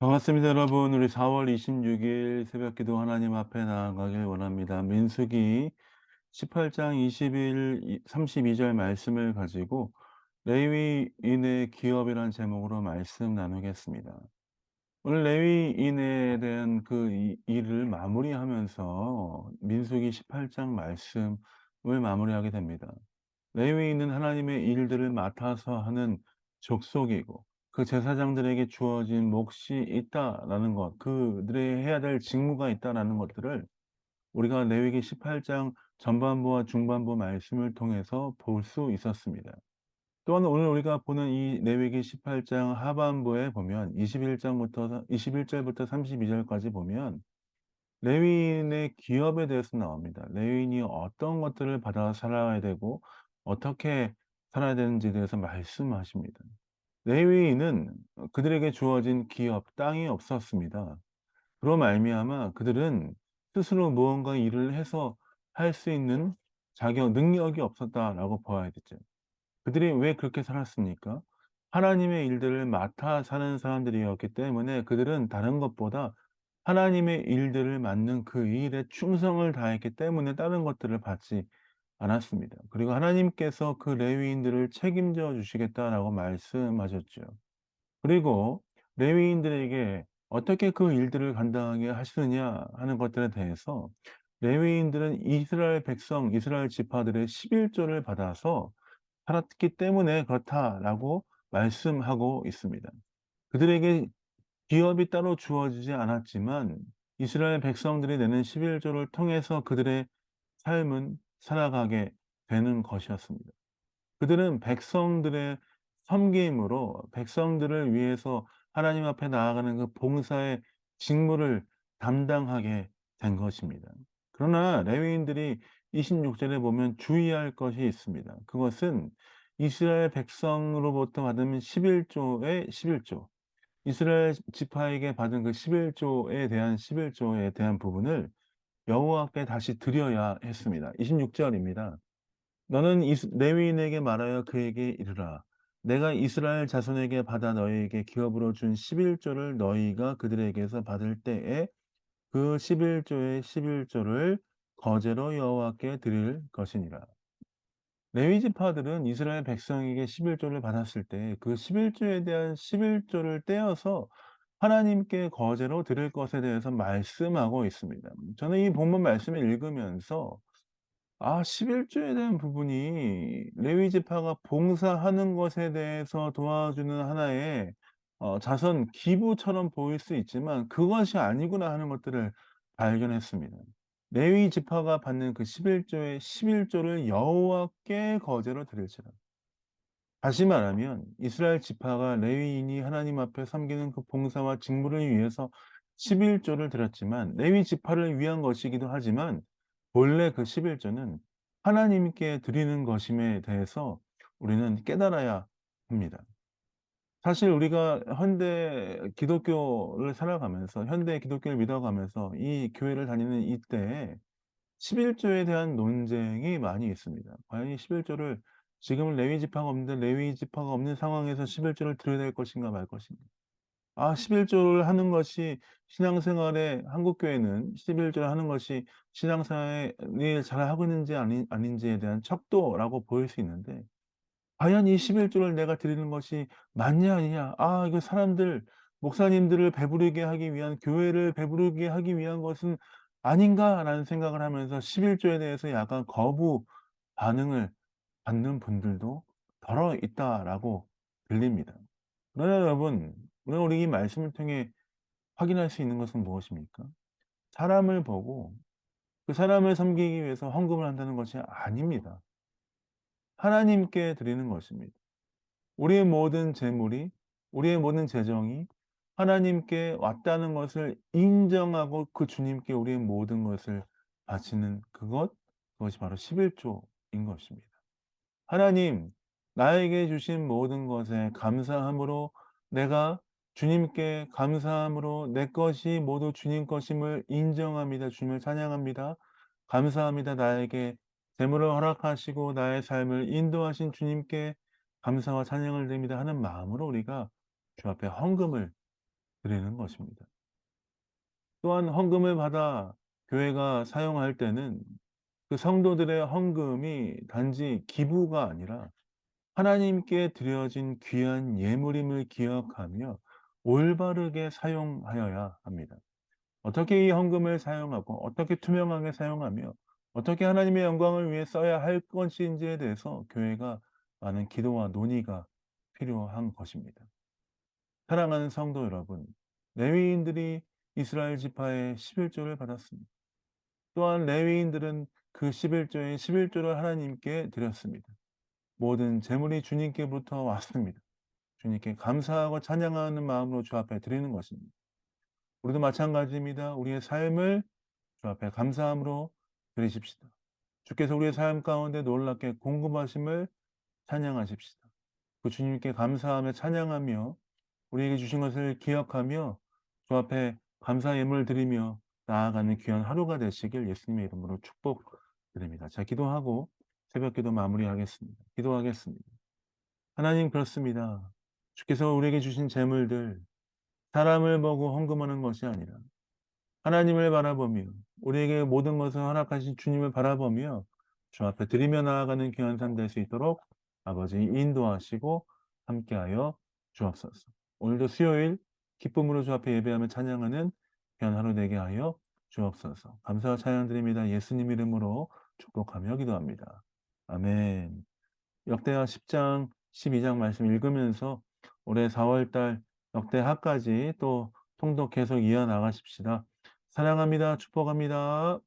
반갑습니다, 여러분. 우리 4월 26일 새벽기도 하나님 앞에 나아가길 원합니다. 민수기 18장 20일 32절 말씀을 가지고 레위인의 기업이란 제목으로 말씀 나누겠습니다. 오늘 레위인에 대한 그 일을 마무리하면서 민수기 18장 말씀을 마무리하게 됩니다. 레위인은 하나님의 일들을 맡아서 하는 족속이고 그 제사장들에게 주어진 몫이 있다라는 것, 그들의 해야 될 직무가 있다라는 것들을 우리가 레위기 18장 전반부와 중반부 말씀을 통해서 볼 수 있었습니다. 또한 오늘 우리가 보는 이 레위기 18장 하반부에 보면 21절부터 32절까지 보면 레위인의 기업에 대해서 나옵니다. 레위인이 어떤 것들을 받아 살아야 되고 어떻게 살아야 되는지에 대해서 말씀하십니다. 레위인은 그들에게 주어진 기업, 땅이 없었습니다. 그로 말미암아 그들은 스스로 무언가 일을 해서 할 수 있는 자격, 능력이 없었다라고 보아야 되죠. 그들이 왜 그렇게 살았습니까? 하나님의 일들을 맡아 사는 사람들이었기 때문에 그들은 다른 것보다 하나님의 일들을 맡는 그 일에 충성을 다했기 때문에 다른 것들을 받지 않았습니다. 그리고 하나님께서 그 레위인들을 책임져 주시겠다라고 말씀하셨죠. 그리고 레위인들에게 어떻게 그 일들을 감당하게 하시느냐 하는 것들에 대해서 레위인들은 이스라엘 백성, 이스라엘 지파들의 11조를 받아서 살았기 때문에 그렇다라고 말씀하고 있습니다. 그들에게 기업이 따로 주어지지 않았지만 이스라엘 백성들이 내는 11조를 통해서 그들의 삶은 살아가게 되는 것이었습니다. 그들은 백성들의 섬김으로 백성들을 위해서 하나님 앞에 나아가는 그 봉사의 직무를 담당하게 된 것입니다. 그러나 레위인들이 26 절에 보면 주의할 것이 있습니다. 그것은 이스라엘 백성으로부터 받은 11조의 11조, 이스라엘 지파에게 받은 그 11조에 대한 11조에 대한 부분을 여호와께 다시 드려야 했습니다. 26 절입니다. 너는 레위인에게 말하여 그에게 이르라. 내가 이스라엘 자손에게 받아 너희에게 기업으로 준 11조를 너희가 그들에게서 받을 때에 그 11조의 11조를 거제로 여호와께 드릴 것이니라. 레위 지파들은 이스라엘 백성에게 11조를 받았을 때 그 11조에 대한 11조를 떼어서 하나님께 거제로 드릴 것에 대해서 말씀하고 있습니다. 저는 이 본문 말씀을 읽으면서 11조에 대한 부분이 레위 지파가 봉사하는 것에 대해서 도와주는 하나의 자선 기부처럼 보일 수 있지만 그것이 아니구나 하는 것들을 발견했습니다. 레위 지파가 받는 그 11조의 11조를 여호와께 거제로 드릴지라. 다시 말하면 이스라엘 지파가 레위인이 하나님 앞에 섬기는 그 봉사와 직무를 위해서 11조를 드렸지만 레위 지파를 위한 것이기도 하지만 본래 그 11조는 하나님께 드리는 것임에 대해서 우리는 깨달아야 합니다. 사실 우리가 현대 기독교를 살아가면서 현대 기독교를 믿어가면서 이 교회를 다니는 이때에 11조에 대한 논쟁이 많이 있습니다. 과연 이 11조를 지금은 레위 지파가 없는데 레위 지파가 없는 상황에서 11조를 드려야 될 것인가 말 것인가. 11조를 하는 것이 신앙생활에 한국 교회는 11조를 하는 것이 신앙생활을 잘하고 있는지 아닌지에 대한 척도라고 보일 수 있는데 과연 이 11조를 내가 드리는 것이 맞냐 아니냐. 이거 사람들 목사님들을 배부르게 하기 위한 교회를 배부르게 하기 위한 것은 아닌가라는 생각을 하면서 11조에 대해서 약간 거부 반응을 받는 분들도 더러 있다라고 들립니다. 그러나 여러분, 오늘 우리 이 말씀을 통해 확인할 수 있는 것은 무엇입니까? 사람을 보고 그 사람을 섬기기 위해서 헌금을 한다는 것이 아닙니다. 하나님께 드리는 것입니다. 우리의 모든 재물이 우리의 모든 재정이 하나님께 왔다는 것을 인정하고 그 주님께 우리의 모든 것을 바치는 그것이 바로 11조인 것입니다. 하나님, 나에게 주신 모든 것에 감사함으로 내가 주님께 감사함으로 내 것이 모두 주님 것임을 인정합니다. 주님을 찬양합니다. 감사합니다. 나에게 재물을 허락하시고 나의 삶을 인도하신 주님께 감사와 찬양을 드립니다 하는 마음으로 우리가 주 앞에 헌금을 드리는 것입니다. 또한 헌금을 받아 교회가 사용할 때는 그 성도들의 헌금이 단지 기부가 아니라 하나님께 드려진 귀한 예물임을 기억하며 올바르게 사용하여야 합니다. 어떻게 이 헌금을 사용하고 어떻게 투명하게 사용하며 어떻게 하나님의 영광을 위해 써야 할 것인지에 대해서 교회가 많은 기도와 논의가 필요한 것입니다. 사랑하는 성도 여러분, 레위인들이 이스라엘 지파의 11조를 받았습니다. 또한 레위인들은 그 11조의 11조를 하나님께 드렸습니다. 모든 재물이 주님께부터 왔습니다. 주님께 감사하고 찬양하는 마음으로 주 앞에 드리는 것입니다. 우리도 마찬가지입니다. 우리의 삶을 주 앞에 감사함으로 드리십시다. 주께서 우리의 삶 가운데 놀랍게 공급하심을 찬양하십시다. 그 주님께 감사하며 찬양하며 우리에게 주신 것을 기억하며 주 앞에 감사 예물 드리며 나아가는 귀한 하루가 되시길 예수님의 이름으로 축복드립니다. 자, 기도하고 새벽 기도 마무리하겠습니다. 기도하겠습니다. 하나님, 그렇습니다. 주께서 우리에게 주신 재물들 사람을 보고 헌금하는 것이 아니라 하나님을 바라보며 우리에게 모든 것을 허락하신 주님을 바라보며 주 앞에 드리며 나아가는 귀한 삶 될 수 있도록 아버지 인도하시고 함께하여 주옵소서. 오늘도 수요일 기쁨으로 주 앞에 예배하며 찬양하는 귀한 하루 되게 하여 주옵소서. 감사와 찬양 드립니다. 예수님 이름으로 축복하며 기도합니다. 아멘. 역대하 10장, 12장 말씀 읽으면서 올해 4월달 역대하까지 또 통독 계속 이어나가십시다. 사랑합니다. 축복합니다.